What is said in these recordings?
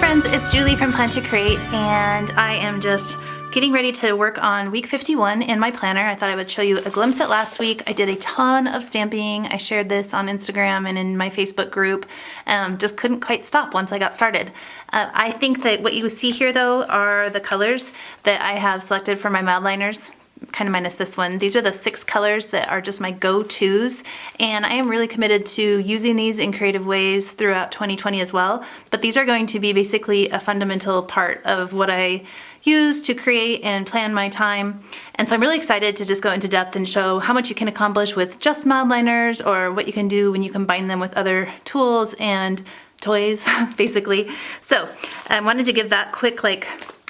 friends, it's Julie from Plan to Create, and I am just getting ready to work on week 51 in my planner. I thought I would show you a glimpse at last week. I did a ton of stamping. I shared this on Instagram and in my Facebook group. Just couldn't quite stop once I got started. I think that what you see here though are the colors that I have selected for my mild liners. Kind of minus this one. These are the 6 colors that are just my go-tos, and I am really committed to using these in creative ways throughout 2020 as well. But these are going to be basically a fundamental part of what I use to create and plan my time. And so I'm really excited to just go into depth and show how much you can accomplish with just mild liners, or what you can do when you combine them with other tools and toys, basically. So I wanted to give that quick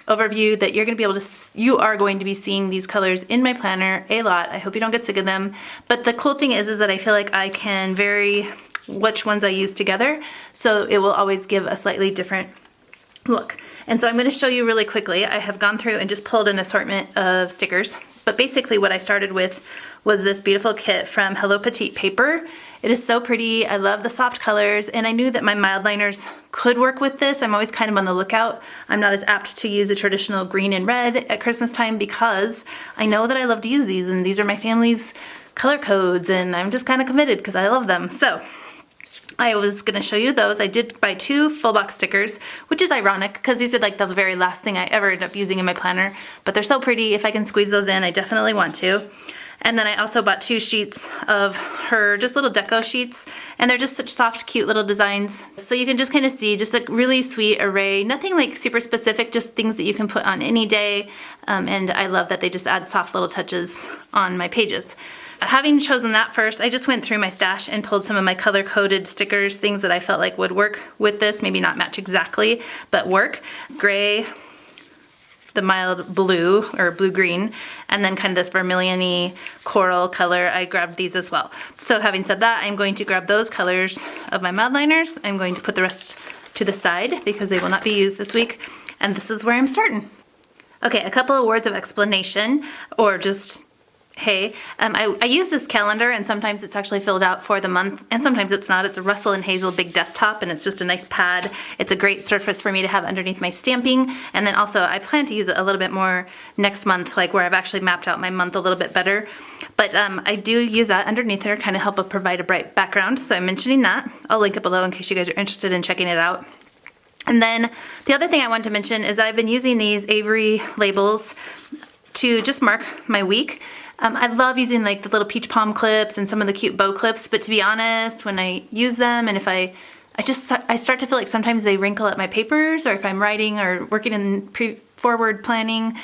overview that you are going to be seeing these colors in my planner a lot. I hope you don't get sick of them. But the cool thing is that I feel like I can vary which ones I use together, so it will always give a slightly different look. And so I'm going to show you really quickly. I have gone through and just pulled an assortment of stickers, but basically what I started with was this beautiful kit from HelloPetitePaper. It is so pretty. I love the soft colors, and I knew that my mild liners could work with this. I'm always kind of on the lookout. I'm not as apt to use a traditional green and red at Christmas time because I know that I love to use these, and these are my family's color codes, and I'm just kind of committed because I love them. So I was going to show you those. I did buy 2 full box stickers, which is ironic because these are like the very last thing I ever end up using in my planner, but they're so pretty. If I can squeeze those in, I definitely want to. And then I also bought 2 sheets of her just little deco sheets, and they're just such soft, cute little designs. So you can just kind of see just a really sweet array, nothing like super specific, just things that you can put on any day. And I love that they just add soft little touches on my pages. Having chosen that first, I just went through my stash and pulled some of my color-coded stickers, things that I felt like would work with this, maybe not match exactly, but work. Gray, the mild blue or blue-green, and then kind of this vermillion-y coral color. I grabbed these as well. So having said that, I'm going to grab those colors of my mild liners. I'm going to put the rest to the side because they will not be used this week, and this is where I'm starting. Okay, a couple of words of explanation, or just hey, I use this calendar, and sometimes it's actually filled out for the month, and sometimes it's not. It's a Russell and Hazel big desktop, and it's just a nice pad. It's a great surface for me to have underneath my stamping, and then also I plan to use it a little bit more next month, like where I've actually mapped out my month a little bit better. But I do use that underneath there, kind of help provide a bright background, so I'm mentioning that. I'll link it below in case you guys are interested in checking it out. And then the other thing I wanted to mention is that I've been using these Avery labels to just mark my week. I love using like the little peach palm clips and some of the cute bow clips, but to be honest, when I use them and if I start to feel like sometimes they wrinkle at my papers, or if I'm writing or working in forward planning,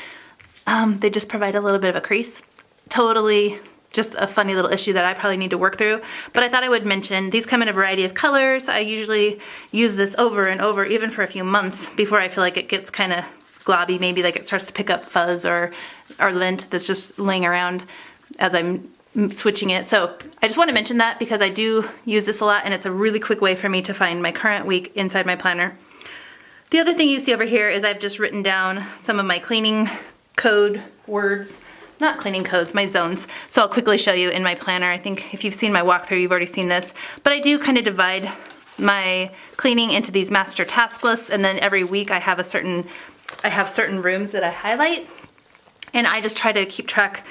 they just provide a little bit of a crease. Totally just a funny little issue that I probably need to work through, but I thought I would mention these come in a variety of colors. I usually use this over and over, even for a few months, before I feel like it gets kind of globby, maybe like it starts to pick up fuzz or lint that's just laying around as I'm switching it. So I just want to mention that because I do use this a lot, and it's a really quick way for me to find my current week inside my planner. The other thing you see over here is I've just written down some of my cleaning code words, not cleaning codes, my zones. So I'll quickly show you in my planner. I think if you've seen my walkthrough, you've already seen this, but I do kind of divide my cleaning into these master task lists, and then every week I have certain rooms that I highlight, and I just try to keep track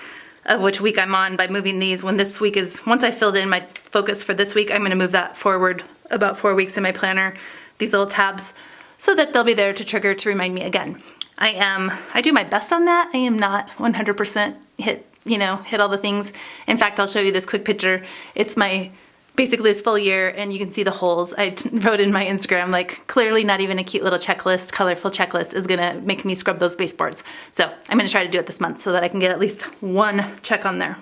of which week I'm on by moving these. Once I filled in my focus for this week, I'm going to move that forward about 4 weeks in my planner, these little tabs, so that they'll be there to trigger to remind me again. I do my best on that. I am not 100% hit all the things. In fact, I'll show you this quick picture. It's basically this full year, and you can see the holes. I wrote in my Instagram, like, clearly not even a cute little checklist, colorful checklist is gonna make me scrub those baseboards. So I'm gonna try to do it this month so that I can get at least one check on there.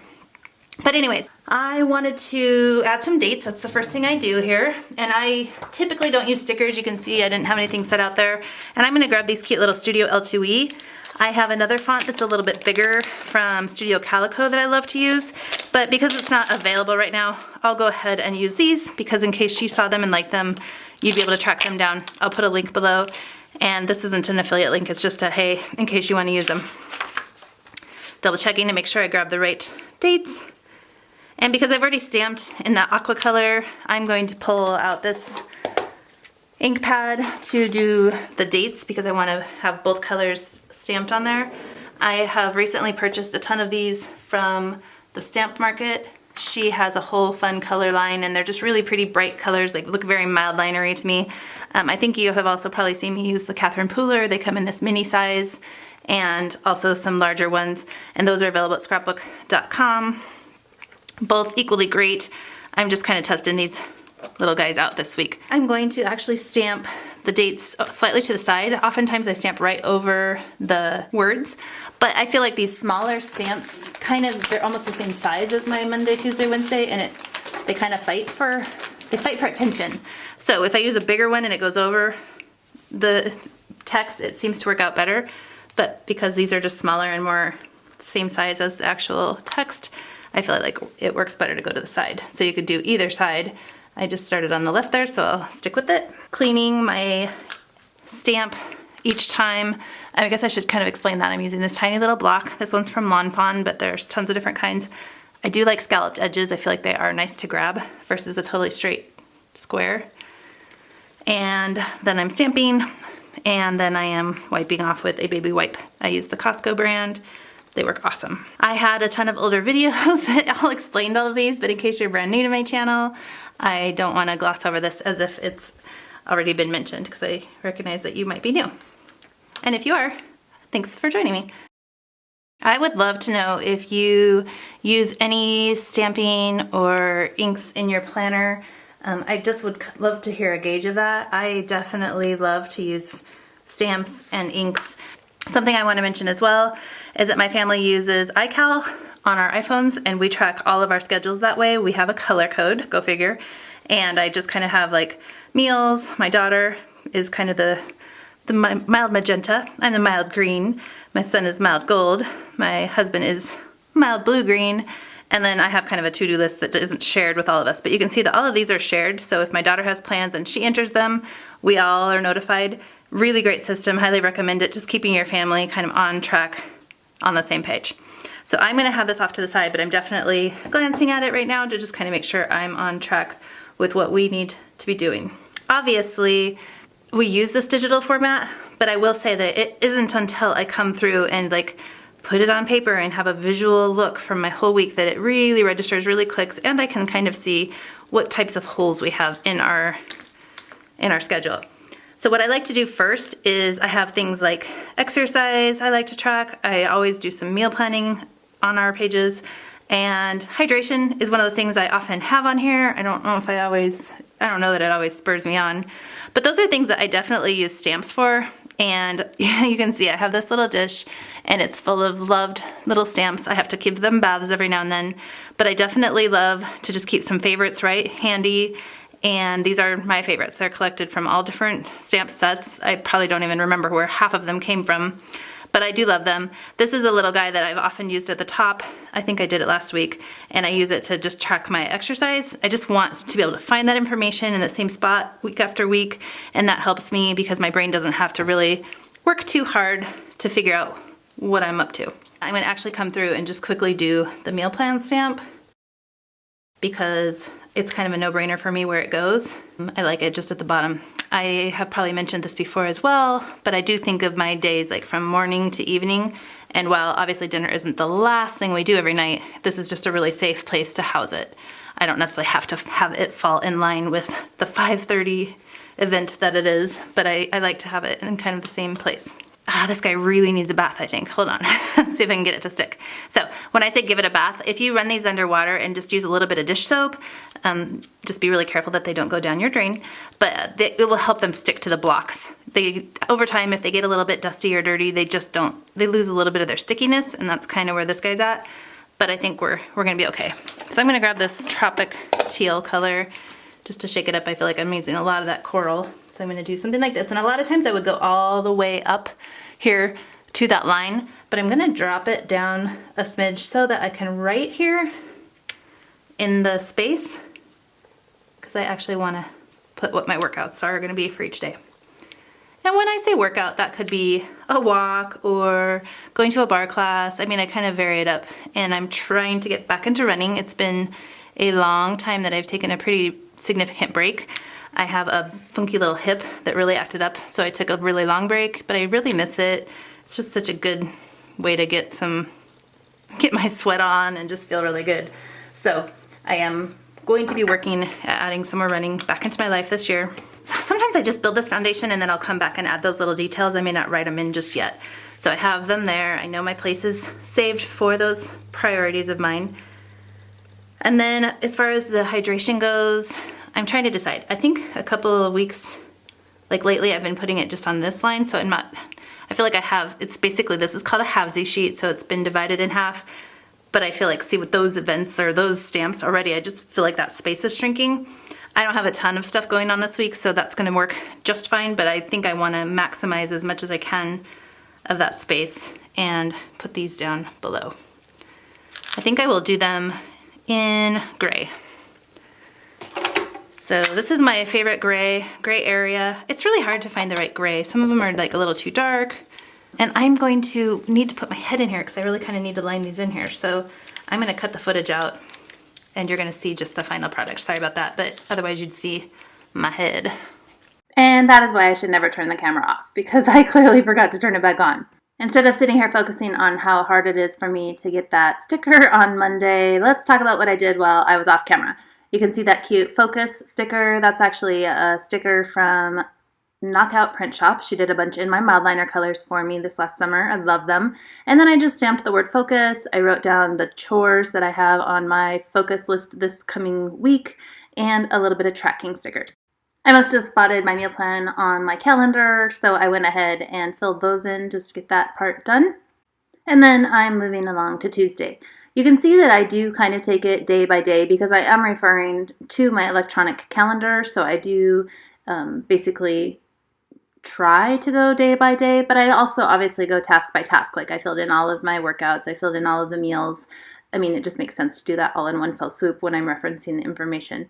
But anyways, I wanted to add some dates. That's the first thing I do here. And I typically don't use stickers. You can see I didn't have anything set out there. And I'm gonna grab these cute little Studio L2E. I have another font that's a little bit bigger from Studio Calico that I love to use, but because it's not available right now, I'll go ahead and use these because in case you saw them and liked them, you'd be able to track them down. I'll put a link below, and this isn't an affiliate link, it's just a hey, in case you want to use them. Double checking to make sure I grab the right dates. And because I've already stamped in that aqua color, I'm going to pull out this ink pad to do the dates because I want to have both colors stamped on there. I have recently purchased a ton of these from the Stamp Market. She has a whole fun color line and they're just really pretty bright colors, like look very mild linery to me. I think you have also probably seen me use the Catherine Pooler. They come in this mini size and also some larger ones, and those are available at scrapbook.com. Both equally great. I'm just kind of testing these little guys out this week. I'm going to actually stamp the dates slightly to the side. Oftentimes I stamp right over the words, but I feel like these smaller stamps they're almost the same size as my Monday, Tuesday, Wednesday, and they kind of fight for attention. So if I use a bigger one and it goes over the text, it seems to work out better. But because these are just smaller and more same size as the actual text, I feel like it works better to go to the side. So you could do either side. I just started on the left there, so I'll stick with it. Cleaning my stamp each time. I guess I should kind of explain that. I'm using this tiny little block. This one's from Lawn Fawn, but there's tons of different kinds. I do like scalloped edges. I feel like they are nice to grab versus a totally straight square. And then I'm stamping, and then I am wiping off with a baby wipe. I use the Costco brand. They work awesome. I had a ton of older videos that all explained all of these, but in case you're brand new to my channel, I don't want to gloss over this as if it's already been mentioned because I recognize that you might be new. And if you are, thanks for joining me. I would love to know if you use any stamping or inks in your planner. I just would love to hear a gauge of that. I definitely love to use stamps and inks. Something I want to mention as well is that my family uses iCal on our iPhones, and we track all of our schedules that way. We have a color code, go figure, and I just kind of have like meals. My daughter is kind of the mild magenta. I'm the mild green. My son is mild gold. My husband is mild blue-green. And then I have kind of a to-do list that isn't shared with all of us, but you can see that all of these are shared. So if my daughter has plans and she enters them, we all are notified. Really great system, highly recommend it. Just keeping your family kind of on track on the same page. So I'm gonna have this off to the side, but I'm definitely glancing at it right now to just kind of make sure I'm on track with what we need to be doing. Obviously, we use this digital format, but I will say that it isn't until I come through and like put it on paper and have a visual look from my whole week that it really registers, really clicks, and I can kind of see what types of holes we have in our schedule. So what I like to do first is I have things like exercise I like to track. I always do some meal planning on our pages, and hydration is one of those things I often have on here. I don't know that it always spurs me on, but those are things that I definitely use stamps for. And you can see I have this little dish and it's full of loved little stamps. I have to give them baths every now and then, but I definitely love to just keep some favorites handy. And these are my favorites. They're collected from all different stamp sets. I probably don't even remember where half of them came from, but I do love them. This is a little guy that I've often used at the top. I think I did it last week, and I use it to just track my exercise. I just want to be able to find that information in the same spot week after week, and that helps me because my brain doesn't have to really work too hard to figure out what I'm up to. I'm gonna actually come through and just quickly do the meal plan stamp because it's kind of a no-brainer for me where it goes. I like it just at the bottom. I have probably mentioned this before as well, but I do think of my days like from morning to evening, and while obviously dinner isn't the last thing we do every night, this is just a really safe place to house it. I don't necessarily have to have it fall in line with the 5:30 event that it is, but I like to have it in kind of the same place. This guy really needs a bath, I think. Hold on, see if I can get it to stick. So when I say give it a bath, if you run these underwater and just use a little bit of dish soap, just be really careful that they don't go down your drain, but it will help them stick to the blocks. Over time, if they get a little bit dusty or dirty, they lose a little bit of their stickiness, and that's kind of where this guy's at, but I think we're gonna be okay. So I'm gonna grab this tropic teal color just to shake it up. I feel like I'm using a lot of that coral, so I'm gonna do something like this. And a lot of times I would go all the way up here to that line, but I'm gonna drop it down a smidge so that I can write here in the space, because I actually wanna put what my workouts are gonna be for each day. And when I say workout, that could be a walk or going to a bar class. I mean, I kind of vary it up, and I'm trying to get back into running. It's been a long time that I've taken a pretty significant break. I have a funky little hip that really acted up, so I took a really long break, but I really miss it. It's just such a good way to get my sweat on and just feel really good. So I am going to be working at adding some more running back into my life this year. Sometimes I just build this foundation and then I'll come back and add those little details. I may not write them in just yet. So I have them there. I know my place is saved for those priorities of mine. And then as far as the hydration goes, I'm trying to decide. I think a couple of weeks, like lately, I've been putting it just on this line, so I feel like it's basically, this is called a halvesy sheet, so it's been divided in half, but I feel like, see, with those events or those stamps already, I just feel like that space is shrinking. I don't have a ton of stuff going on this week, so that's gonna work just fine, but I think I wanna maximize as much as I can of that space and put these down below. I think I will do them in gray. So this is my favorite gray area. It's really hard to find the right gray. Some of them are like a little too dark. And I'm going to need to put my head in here because I really kind of need to line these in here. So I'm gonna cut the footage out and you're gonna see just the final product. Sorry about that, but otherwise you'd see my head. And that is why I should never turn the camera off, because I clearly forgot to turn it back on. Instead of sitting here focusing on how hard it is for me to get that sticker on Monday, let's talk about what I did while I was off camera. You can see that cute focus sticker. That's actually a sticker from Knockout Print Shop. She did a bunch in my mild liner colors for me this last summer. I love them. And then I just stamped the word focus. I wrote down the chores that I have on my focus list this coming week and a little bit of tracking stickers. I must have spotted my meal plan on my calendar, so I went ahead and filled those in just to get that part done. And then I'm moving along to Tuesday. You can see that I do kind of take it day by day because I am referring to my electronic calendar, so I do basically try to go day by day, but I also obviously go task by task. Like I filled in all of my workouts, I filled in all of the meals. I mean, it just makes sense to do that all in one fell swoop when I'm referencing the information.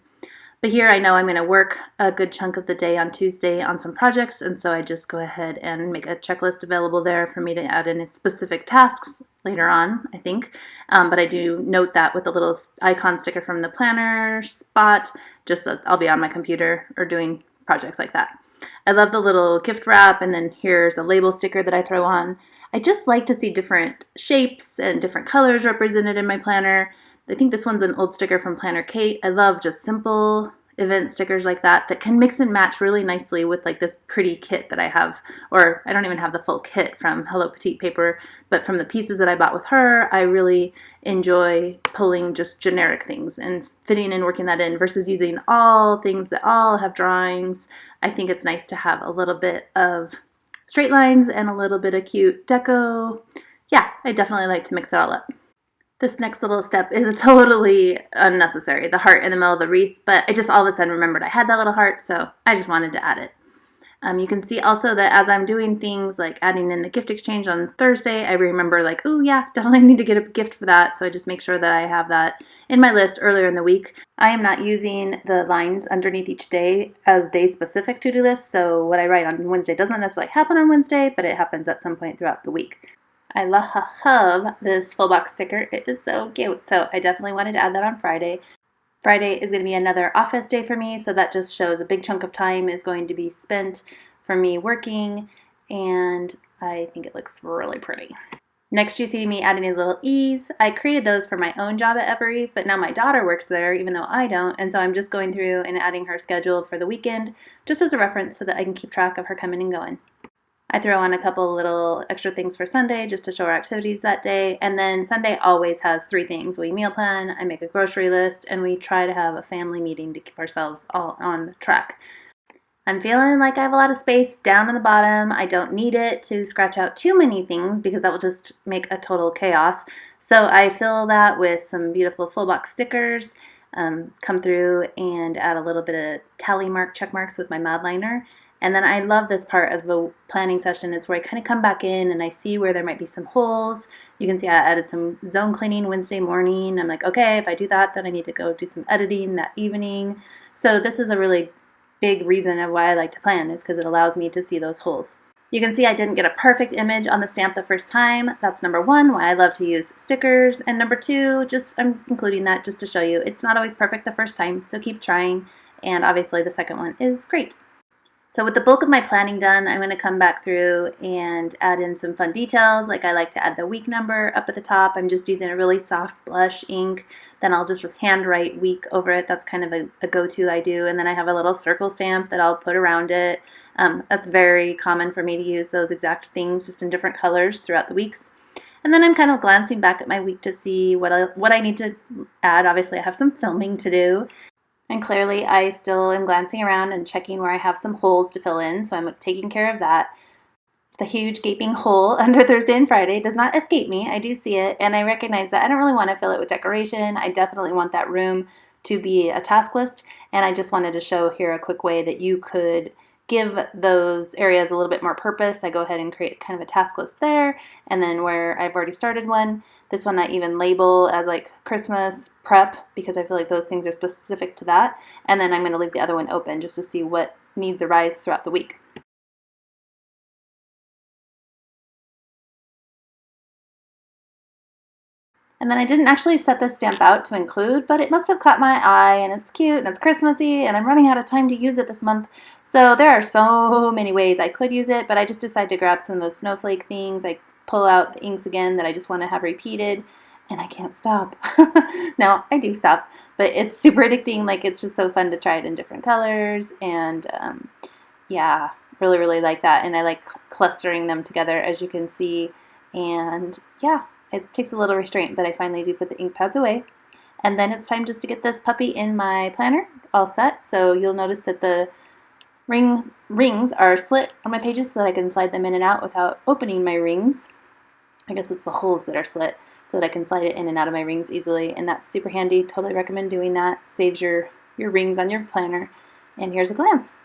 But here I know I'm going to work a good chunk of the day on Tuesday on some projects, and so I just go ahead and make a checklist available there for me to add in specific tasks later on, I think. But I do note that with a little icon sticker from the planner spot, just so I'll be on my computer or doing projects like that. I love the little gift wrap, and then here's a label sticker that I throw on. I just like to see different shapes and different colors represented in my planner. I think this one's an old sticker from Planner Kate. I love just simple event stickers like that can mix and match really nicely with like this pretty kit that I have, or I don't even have the full kit from HelloPetitePaper, but from the pieces that I bought with her, I really enjoy pulling just generic things and fitting and working that in versus using all things that all have drawings. I think it's nice to have a little bit of straight lines and a little bit of cute deco. Yeah, I definitely like to mix it all up. This next little step is totally unnecessary, the heart in the middle of the wreath, but I just all of a sudden remembered I had that little heart, so I just wanted to add it. You can see also that as I'm doing things like adding in the gift exchange on Thursday, I remember like, oh yeah, definitely need to get a gift for that, so I just make sure that I have that in my list earlier in the week. I am not using the lines underneath each day as day-specific to-do lists, so what I write on Wednesday doesn't necessarily happen on Wednesday, but it happens at some point throughout the week. I love this full box sticker. It is so cute. So I definitely wanted to add that on Friday. Friday is going to be another office day for me, so that just shows a big chunk of time is going to be spent for me working, and I think it looks really pretty. Next you see me adding these little E's. I created those for my own job at Evereve, but now my daughter works there even though I don't, and so I'm just going through and adding her schedule for the weekend just as a reference so that I can keep track of her coming and going. I throw on a couple little extra things for Sunday just to show our activities that day. And then Sunday always has 3 things. We meal plan, I make a grocery list, and we try to have a family meeting to keep ourselves all on track. I'm feeling like I have a lot of space down in the bottom. I don't need it to scratch out too many things because that will just make a total chaos. So I fill that with some beautiful full box stickers, come through and add a little bit of tally mark check marks with my mild liner. And then I love this part of the planning session. It's where I kind of come back in and I see where there might be some holes. You can see I added some zone cleaning Wednesday morning. I'm like, okay, if I do that, then I need to go do some editing that evening. So this is a really big reason of why I like to plan, is because it allows me to see those holes. You can see I didn't get a perfect image on the stamp the first time. That's number 1, why I love to use stickers. And number 2, just I'm including that just to show you it's not always perfect the first time, so keep trying. and obviously the second one is great. So with the bulk of my planning done, I'm going to come back through and add in some fun details. Like I like to add the week number up at the top. I'm just using a really soft blush ink. Then I'll just handwrite week over it. That's kind of a go-to I do. And then I have a little circle stamp that I'll put around it. That's very common for me to use those exact things just in different colors throughout the weeks. And then I'm kind of glancing back at my week to see what I need to add. Obviously, I have some filming to do. And clearly, I still am glancing around and checking where I have some holes to fill in, so I'm taking care of that. The huge gaping hole under Thursday and Friday does not escape me. I do see it, and I recognize that I don't really want to fill it with decoration. I definitely want that room to be a task list, and I just wanted to show here a quick way that you could give those areas a little bit more purpose. I go ahead and create kind of a task list there, and then where I've already started one, this one I even label as like Christmas prep because I feel like those things are specific to that, and then I'm going to leave the other one open just to see what needs arise throughout the week. And then I didn't actually set this stamp out to include, but it must have caught my eye, and it's cute, and it's Christmassy, and I'm running out of time to use it this month. So there are so many ways I could use it, but I just decided to grab some of those snowflake things. I pull out the inks again that I just want to have repeated, and I can't stop. No, I do stop, but it's super addicting. Like, it's just so fun to try it in different colors, and yeah, really, really like that. And I like clustering them together, as you can see, and yeah. It takes a little restraint, but I finally do put the ink pads away. And then it's time just to get this puppy in my planner all set. So you'll notice that the rings are slit on my pages so that I can slide them in and out without opening my rings. I guess it's the holes that are slit so that I can slide it in and out of my rings easily. And that's super handy. Totally recommend doing that. Saves your rings on your planner. And here's a glance.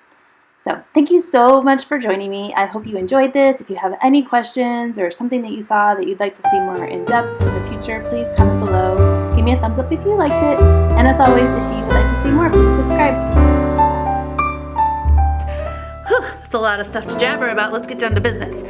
So thank you so much for joining me. I hope you enjoyed this. If you have any questions or something that you saw that you'd like to see more in depth in the future, please comment below. Give me a thumbs up if you liked it. And as always, if you would like to see more, please subscribe. Whew, that's a lot of stuff to jabber about. Let's get down to business.